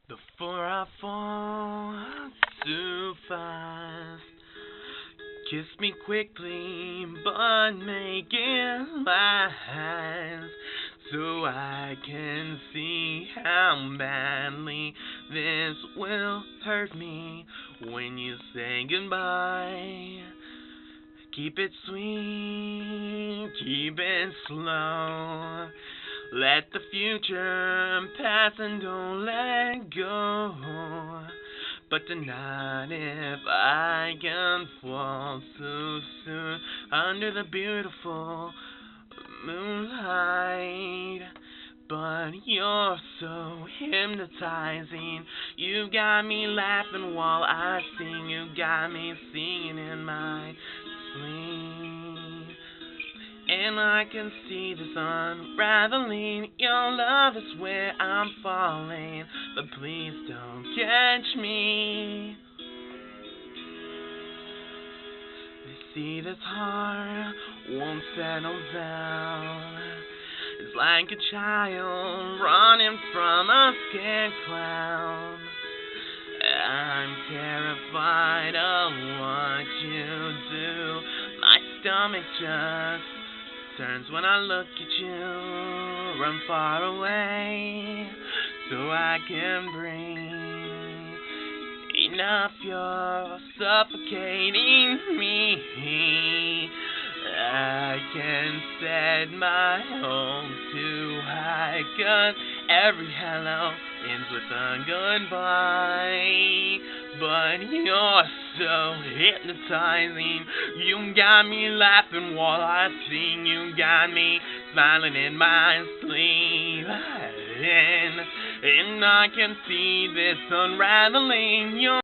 Before I fall too fast, kiss me quickly, but make it last, so I can see how badly this will hurt me when you say goodbye. Keep it sweet, keep it slow. Let the future pass and don't let go. But tonight, if I can fall so soon under the beautiful moonlight. But you're so hypnotizing. You got me laughing while I sing. You got me singing in my sleep. And I can see this unraveling. Your love is where I'm falling. But please don't catch me. They see this heart won't settle down. It's like a child running from a scared clown. I'm terrified of what you do. My stomach just turns when I look at you. Run far away so I can breathe. Enough, you're suffocating me. I can set my hopes too high, 'cause every hello ends with a goodbye. But you're so hypnotizing. You got me laughing while I sing. You got me smiling in my sleep. And I can see this unraveling.